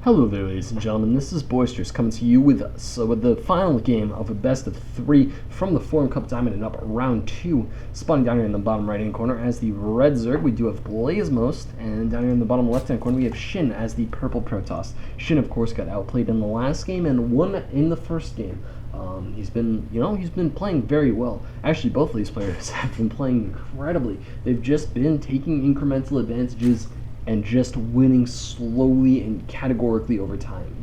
Hello there, ladies and gentlemen. This is Boisterous coming to you with the final game of a best of 3 from the Forum Cup Diamond and Up round 2. Spawning down here in the bottom right-hand corner as the red Zerg, we do have Blazemost, and down here in the bottom left-hand corner we have SHiN as the purple Protoss. SHiN, of course, got outplayed in the last game and won in the first game. He's been playing very well. Actually, both of these players have been playing incredibly. They've just been taking incremental advantages and just winning slowly and categorically over time.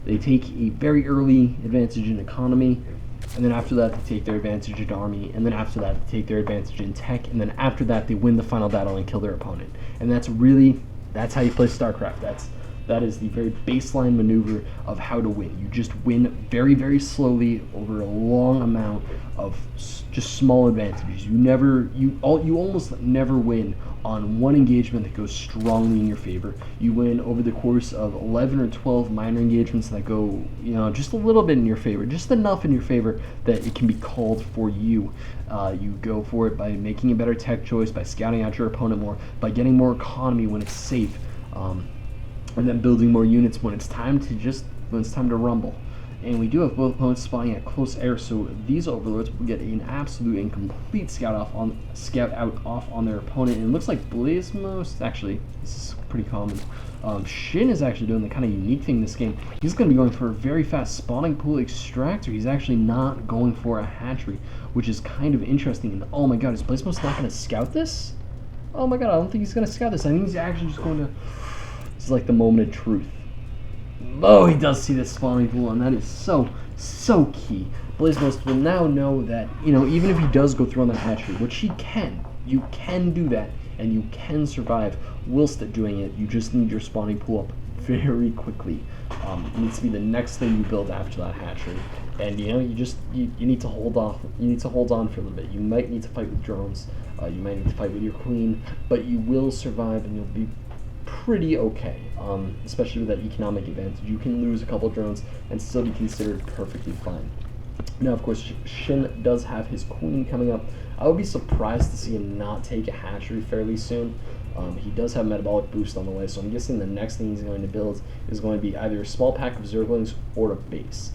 They take a very early advantage in economy, and then after that they take their advantage in army, and then after that they take their advantage in tech, and then after that they win the final battle and kill their opponent. And that's how you play StarCraft. That is the very baseline maneuver of how to win. You just win very, very slowly over a long amount of just small advantages. You almost never win on one engagement that goes strongly in your favor. You win over the course of 11 or 12 minor engagements that go, just a little bit in your favor, just enough in your favor that it can be called for you. You go for it by making a better tech choice, by scouting out your opponent more, by getting more economy when it's safe. And then building more units when it's time to rumble. And we do have both opponents spawning at close air, so these overlords will get an absolute and complete scout out off on their opponent. And it looks like Blazemost, actually, this is pretty common. SHiN is actually doing the kind of unique thing in this game. He's going to be going for a very fast spawning pool extractor. He's actually not going for a hatchery, which is kind of interesting. And oh my god, is Blazemost not going to scout this? Oh my god, I don't think he's going to scout this. I think he's actually just going to... It's like the moment of truth. Oh, he does see this spawning pool, and that is so key. Blazemost will now know that, even if he does go through on the hatchery, which he can, you can do that, and you can survive whilst doing it. You just need your spawning pool up very quickly. It needs to be the next thing you build after that hatchery. And you need to hold off. You need to hold on for a little bit. You might need to fight with drones. You might need to fight with your queen, but you will survive, and you'll be pretty okay, especially with that economic advantage. You can lose a couple drones and still be considered perfectly fine. Now, of course, SHiN does have his queen coming up. I would be surprised to see him not take a hatchery fairly soon. He does have metabolic boost on the way, so I'm guessing the next thing he's going to build is going to be either a small pack of Zerglings or a base.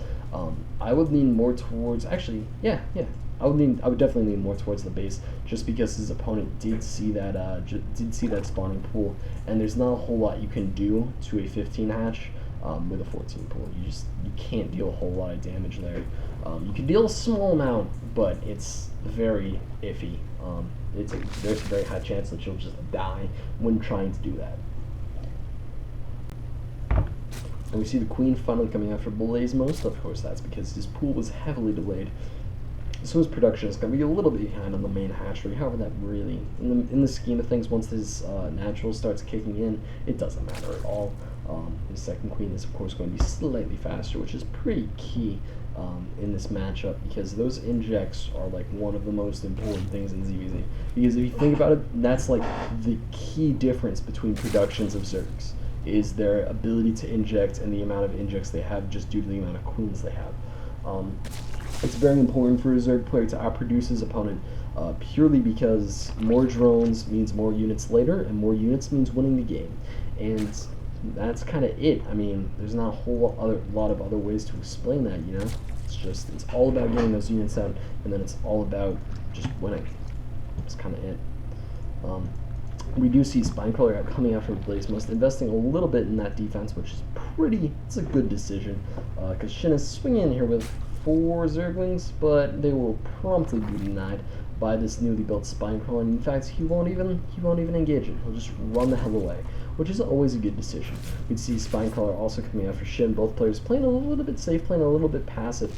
I would lean more towards, actually, yeah. I would definitely lean more towards the base, just because his opponent did see that spawning pool, and there's not a whole lot you can do to a 15 hatch with a 14 pool. You can't deal a whole lot of damage there. You can deal a small amount, but it's very iffy. There's a very high chance that you'll just die when trying to do that. And we see the queen finally coming after Blazemost. Of course, that's because his pool was heavily delayed. So his production is going to be a little bit behind on the main hatchery. However, that really, in the scheme of things, once his natural starts kicking in, it doesn't matter at all. His second queen is, of course, going to be slightly faster, which is pretty key in this matchup, because those injects are like one of the most important things in ZVZ. Because if you think about it, that's like the key difference between productions of Zergs, is their ability to inject and the amount of injects they have just due to the amount of queens they have. It's very important for a Zerg player to outproduce his opponent, purely because more drones means more units later, and more units means winning the game. And that's kind of it. I mean, there's not a whole lot of other ways to explain that, It's all about getting those units out, and then it's all about just winning. That's kind of it. We do see Spinecrawler coming out from Blazemost, investing a little bit in that defense, which is it's a good decision, because SHiN is swinging in here with 4 Zerglings, but they will promptly be denied by this newly built Spinecrawler. In fact, he won't even engage it. He'll just run the hell away, which is always a good decision. We'd see Spinecrawler also coming after SHiN, both players playing a little bit safe, playing a little bit passive.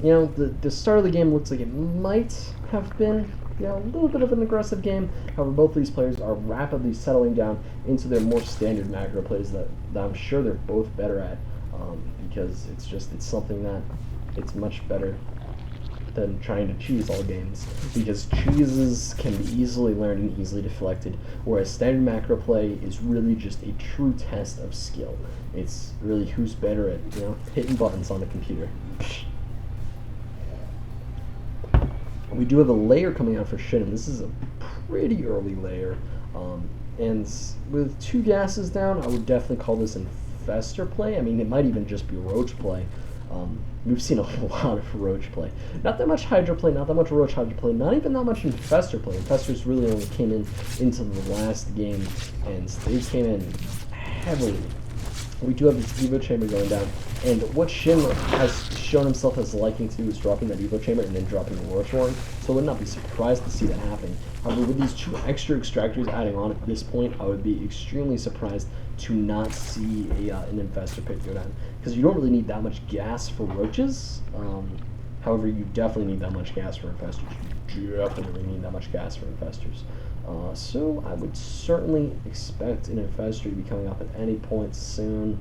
The start of the game looks like it might have been a little bit of an aggressive game. However, both of these players are rapidly settling down into their more standard macro plays that I'm sure they're both better at, because it's something that it's much better than trying to cheese all games, because cheeses can be easily learned and easily deflected, whereas standard macro play is really just a true test of skill. It's really who's better at hitting buttons on a computer. We do have a layer coming out for SHiN, and this is a pretty early layer, and with 2 gases down, I would definitely call this infestor play. I mean, it might even just be roach play. We've seen a lot of roach play. Not that much hydra play, not that much roach hydra play, not even that much infestor play. Infestors really only came into the last game, and they came in heavily. We do have this Evo Chamber going down, and what SHiN has shown himself as liking to do is dropping that Evo Chamber and then dropping the Roach Warren, so I would not be surprised to see that happening. However, with these 2 extra extractors adding on at this point, I would be extremely surprised to not see an infestor pit go down, because you don't really need that much gas for roaches. However, you definitely need that much gas for infestors. You definitely need that much gas for infestors. So I would certainly expect an infestor to be coming up at any point soon.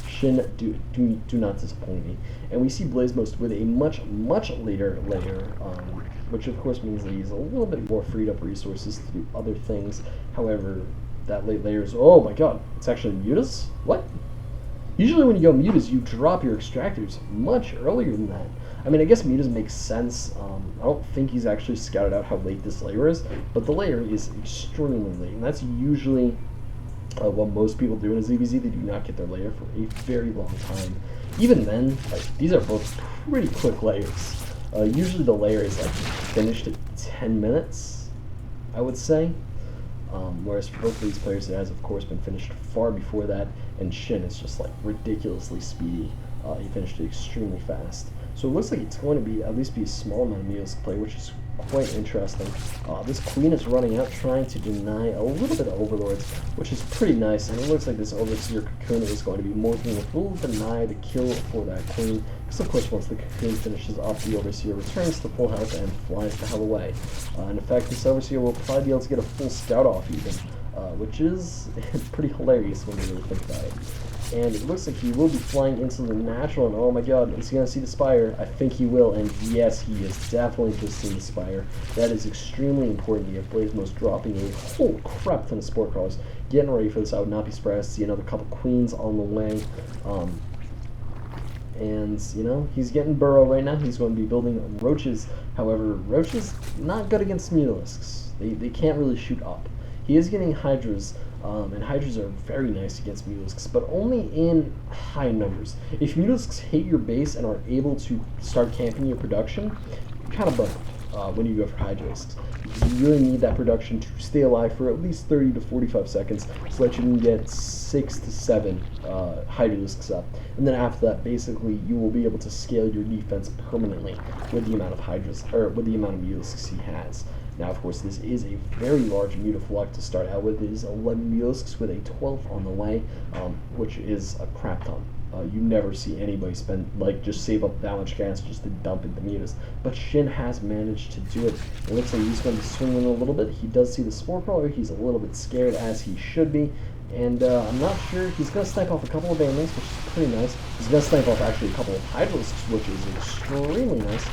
SHiN, do not disappoint me. And we see Blazemost with a much later layer, which of course means that he's a little bit more freed up resources to do other things. However, that late layer is, oh my god, it's actually mutas? What? Usually when you go mutas, you drop your extractors much earlier than that. I mean, I guess mutas makes sense. I don't think he's actually scouted out how late this layer is, but the layer is extremely late, and that's usually what most people do in a ZVZ. They do not get their layer for a very long time. Even then, like, these are both pretty quick layers. Usually the layer is like finished at 10 minutes, I would say. Whereas for both of these players, it has of course been finished far before that, and SHiN is just like ridiculously speedy. He finished it extremely fast. So it looks like it's going to be at least be a small amount of meals to play, which is quite interesting. This queen is running out, trying to deny a little bit of overlords, which is pretty nice. And it looks like this overseer cocoon is going to be morphing with full deny the kill for that queen. Because of course, once the cocoon finishes off, the overseer returns to full health and flies the hell away. In fact, this overseer will probably be able to get a full scout off even, which is pretty hilarious when you really think about it. And it looks like he will be flying into the natural, and oh my god, is he going to see the Spire? I think he will, and yes, he is definitely just seeing the Spire. That is extremely important. You have Blazemost dropping a whole crap ton of Spore Crawlers. Getting ready for this, I would not be surprised to see another couple Queens on the way. And, you know, he's getting Burrow right now. He's going to be building Roaches. However, Roaches, not good against Mutalisks. They can't really shoot up. He is getting Hydras, and Hydras are very nice against Mutalisks, but only in high numbers. If Mutalisks hit your base and are able to start camping your production, you're kind of bummed when you go for Hydras. You really need that production to stay alive for at least 30 to 45 seconds so that you can get 6 to 7 Hydralisks up. And then after that, basically, you will be able to scale your defense permanently with the amount of Hydras, or with the amount of Mutalisks he has. Now, of course, this is a very large Mutaflux to start out with. It is 11 Mutalisks with a 12th on the way, which is a crap ton. You never see anybody just save up that much gas just to dump into Mutas. But SHiN has managed to do it. It looks like he's going to swing in a little bit. He does see the Spore Crawler. He's a little bit scared, as he should be. And I'm not sure. He's going to snipe off a couple of Banelings, which is pretty nice. He's going to snipe off actually a couple of Hydralisks, which is extremely nice.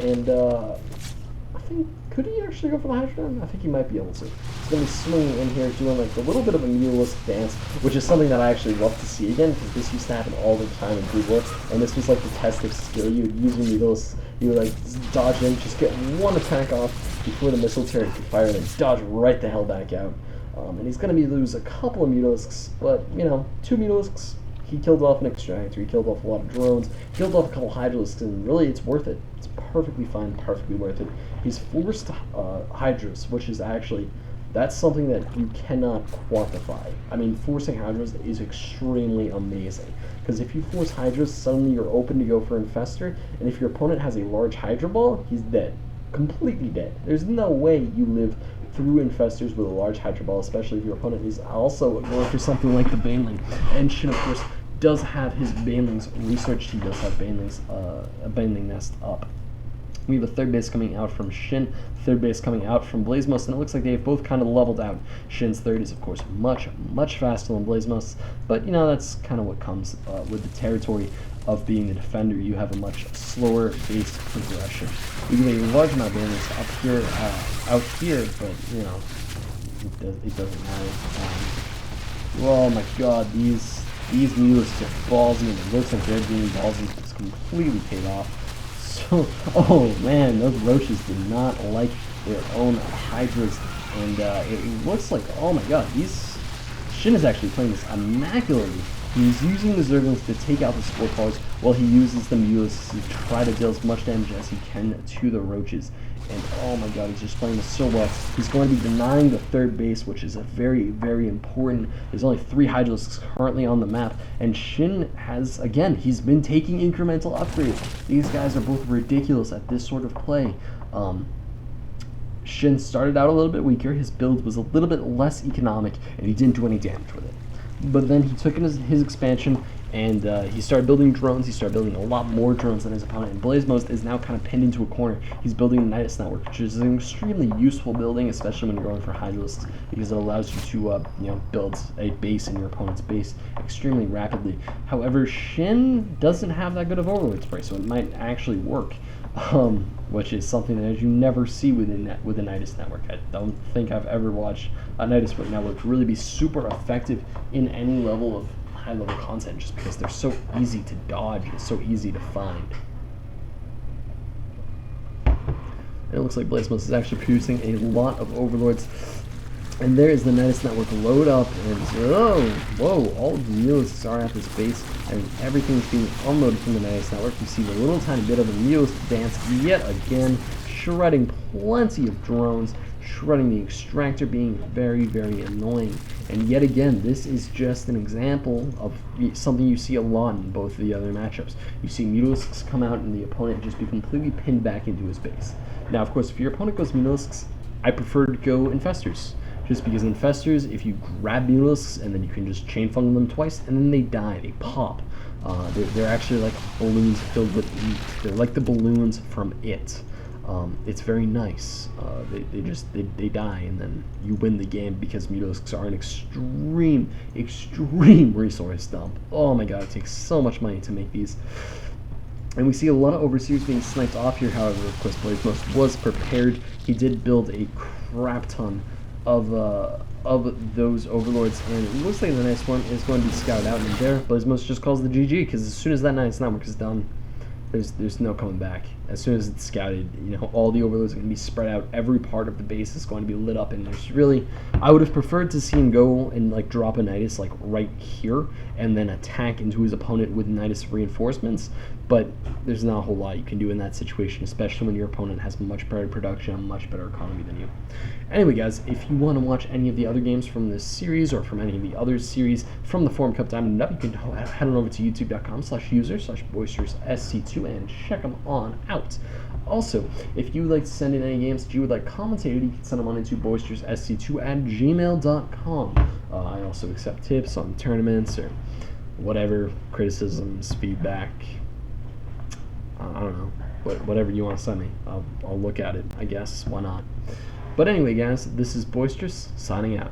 And I think, could he actually go for the Hydra? I think he might be able to. He's going to be swinging in here, doing like a little bit of a Mutalisk dance, which is something that I actually love to see again, because this used to happen all the time in Brood War, and this was like the test of skill. You would use your Mutalisk, you would like dodge in, just get one attack off before the missile turret could fire, and then dodge right the hell back out. And he's going to lose a couple of Mutalisks, but, you know, 2 Mutalisks. He killed off an Extractor, he killed off a lot of drones, he killed off a couple Hydralisks, and really it's worth it. It's perfectly fine, perfectly worth it. He's forced Hydras, which is actually, that's something that you cannot quantify. I mean, forcing Hydras is extremely amazing, because if you force Hydras, suddenly you're open to go for Infestor, and if your opponent has a large Hydra ball, he's dead. Completely dead. There's no way you live through Infestors with a large Hydra ball, especially if your opponent is also going for something like the Baneling. And SHiN, of course, does have his Banelings researched. He does have Banelings, a Baneling nest up. We have a third base coming out from SHiN, third base coming out from Blazemost, and it looks like they've both kind of leveled out. SHiN's third is, of course, much faster than Blazemost, but, you know, that's kind of what comes with the territory of being the defender. You have a much slower base progression. We do a large amount of Banelings up here, out here, but, you know, it doesn't matter. Oh my god, these Mutalisks are ballsy, and it looks like they're being ballsy. It's completely paid off. So, oh man, those Roaches did not like their own Hydras, and it looks like, oh my god, SHiN is actually playing this immaculately. He's using the Zerglings to take out the Spore Crawlers while he uses the Mules to try to deal as much damage as he can to the Roaches. And oh my god, he's just playing this so well. He's going to be denying the third base, which is a very, very important. There's only 3 Hydralisks currently on the map, and SHiN has, again, he's been taking incremental upgrades. These guys are both ridiculous at this sort of play. SHiN started out a little bit weaker, his build was a little bit less economic, and he didn't do any damage with it. But then he took in his expansion, and he started building drones. He started building a lot more drones than his opponent, and Blazemost is now kind of pinned into a corner. He's building the Nidus Network, which is an extremely useful building, especially when you're going for Hydralisks, because it allows you to build a base in your opponent's base extremely rapidly. However, SHiN doesn't have that good of overload spray, so it might actually work. Which is something that you never see with a Nidus Network. I don't think I've ever watched a Nidus Network really be super effective in any level of high-level content, just because they're so easy to dodge and so easy to find. And it looks like Blazemost is actually producing a lot of Overlords. And there is the Nidus Network load up, and whoa, all of the Mules are at this base, and everything's being unloaded from the Nidus Network. You see the little tiny bit of the Mules dance yet again, shredding plenty of drones, shredding the Extractor, being very, very annoying. And yet again, this is just an example of something you see a lot in both of the other matchups. You see Mutalisks come out and the opponent just be completely pinned back into his base. Now, of course, if your opponent goes Mutalisks, I prefer to go Infestors. Just because Infestors, if you grab Mutalisks and then you can just chain funnel them twice, and then they die, they pop. They're actually like balloons filled with heat. They're like the balloons from It. It's very nice. They die, and then you win the game because Mutalisks are an extreme resource dump. Oh my god, it takes so much money to make these. And we see a lot of Overseers being sniped off here. However, of course, Blazemost was prepared. He did build a crap ton of those Overlords, and it looks like the next one is going to be scouted out, and there Blazemost just calls the GG, because as soon as that Nidus Network is done, there's no coming back. As soon as it's scouted, all the Overlords are going to be spread out. Every part of the base is going to be lit up, and there's really, I would have preferred to see him go and like drop a Nidus like right here, and then attack into his opponent with Nidus reinforcements. But there's not a whole lot you can do in that situation, especially when your opponent has much better production and much better economy than you. Anyway, guys, if you want to watch any of the other games from this series or from any of the other series from the Forum Cup Diamond Up, you can head on over to youtube.com/user/boisterous.sc2 and check them on out. Also, if you would like to send in any games that you would like commentated, you can send them on into boisteroussc2@gmail.com. I also accept tips on tournaments or whatever, criticisms, feedback. I don't know, whatever you want to send me, I'll look at it, I guess. Why not? But anyway, guys, this is Boisterous signing out.